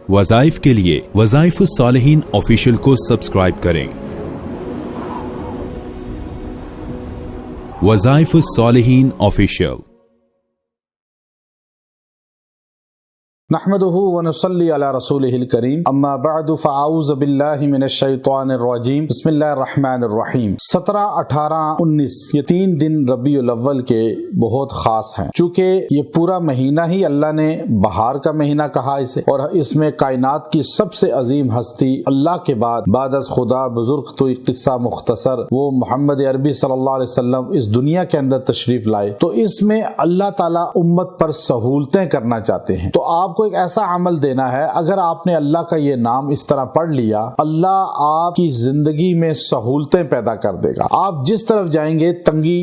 وظائف کے لیے وظائف الصالحین آفیشیل کو سبسکرائب کریں۔ وظائف الصالحین آفیشیل۔ نحمده ونصلي على رسوله الكريم اما بعد فاعوذ بالله من الشیطان الرجیم بسم اللہ الرحمن الرحیم۔ 17، 18، 19 یہ 3 دن ربیع الاول کے بہت خاص ہیں، چونکہ یہ پورا مہینہ ہی اللہ نے بہار کا مہینہ کہا اسے، اور اس میں کائنات کی سب سے عظیم ہستی اللہ کے بعد از خدا بزرگ تو قصہ مختصر وہ محمد عربی صلی اللہ علیہ وسلم اس دنیا کے اندر تشریف لائے، تو اس میں اللہ تعالیٰ امت پر سہولتیں کرنا چاہتے ہیں۔ تو آپ کو ایک ایسا عمل دینا ہے، اگر آپ نے اللہ کا یہ نام اس طرح پڑھ لیا، اللہ آپ کی زندگی میں سہولتیں پیدا کر دے گا۔ آپ جس طرف جائیں گے تنگی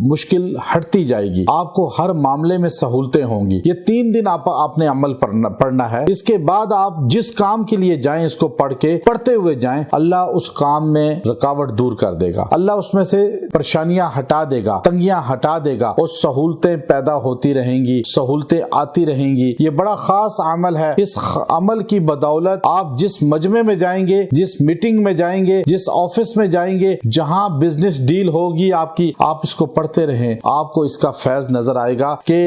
مشکل ہٹتی جائے گی، آپ کو ہر معاملے میں سہولتیں ہوں گی۔ یہ 3 دن آپ نے عمل پڑھنا ہے۔ اس کے بعد آپ جس کام کے لیے جائیں اس کو پڑھتے ہوئے جائیں، اللہ اس کام میں رکاوٹ دور کر دے گا، اللہ اس میں سے پریشانیاں ہٹا دے گا، تنگیاں ہٹا دے گا، اور سہولتیں پیدا ہوتی رہیں گی، سہولتیں آتی رہیں گی۔ یہ بڑا خاص عمل ہے۔ اس عمل کی بدولت آپ جس مجمع میں جائیں گے، جس میٹنگ میں جائیں گے، جس آفس میں جائیں گے، جہاں بزنس ڈیل ہوگی آپ کی، آپ اس کو پڑھتے رہیں، آپ کو اس کا فیض نظر آئے گا کہ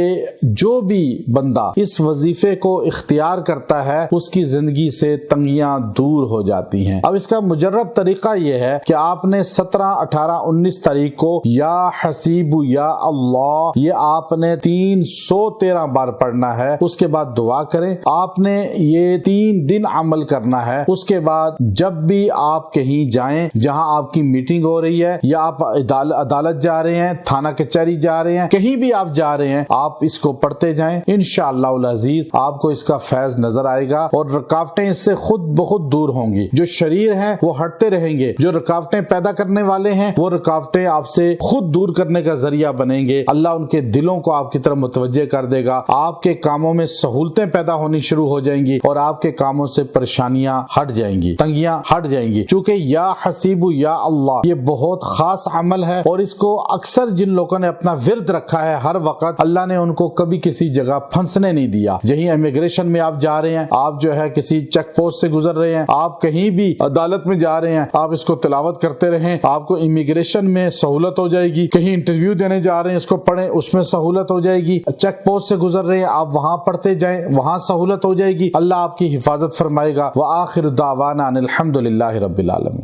جو بھی بندہ اس وظیفے کو اختیار کرتا ہے اس کی زندگی سے تنگیاں دور ہو جاتی ہیں۔ اب اس کا مجرب طریقہ یہ ہے کہ آپ نے 17، 18، 19 تاریخ کو یا حسیب یا اللہ یہ آپ نے 313 بار پڑھنا ہے۔ اس کے بعد دعا کریں۔ آپ نے یہ 3 دن عمل کرنا ہے۔ اس کے بعد جب بھی آپ کہیں جائیں جہاں آپ کی میٹنگ ہو رہی ہے، یا آپ عدالت جا رہے ہیں، تھانہ کچہری جا رہے ہیں، کہیں بھی آپ جا رہے ہیں، آپ اس کو پڑھتے جائیں، انشاءاللہ العزیز آپ کو اس کا فیض نظر آئے گا، اور رکاوٹیں اس سے خود بخود دور ہوں گی۔ جو شریر ہیں وہ ہٹتے رہیں گے، جو رکاوٹیں پیدا کرنے والے ہیں وہ رکاوٹیں آپ سے خود دور کرنے کا ذریعہ بنیں گے۔ اللہ ان کے دلوں کو آپ کی طرف متوجہ کر دے گا، آپ کے کاموں میں سہولتیں پیدا ہونی شروع ہو جائیں گی، اور آپ کے کاموں سے پریشانیاں ہٹ جائیں گی، تنگیاں ہٹ جائیں گی۔ چونکہ یا حسیب یا اللہ یہ بہت خاص عمل ہے، اور اس کو اکثر جن لوگوں نے اپنا ورد رکھا ہے ہر وقت، اللہ نے ان کو کبھی کسی جگہ پھنسنے نہیں دیا۔ یہیں امیگریشن میں آپ جا رہے ہیں، آپ جو ہے کسی چیک پوسٹ سے گزر رہے ہیں، آپ کہیں بھی عدالت میں جا رہے ہیں، آپ اس کو تلاوت کرتے رہیں، آپ کو امیگریشن میں سہولت ہو جائے گی۔ کہیں انٹرویو دینے جا رہے ہیں، اس کو پڑھیں، اس میں سہولت ہو جائے گی۔ چیک پوسٹ سے گزر رہے ہیں، آپ وہاں پڑھتے جائیں، وہاں سہولت ہو جائے گی، اللہ آپ کی حفاظت فرمائے گا۔ وآخر دعوانا ان الحمد للہ رب العالمین۔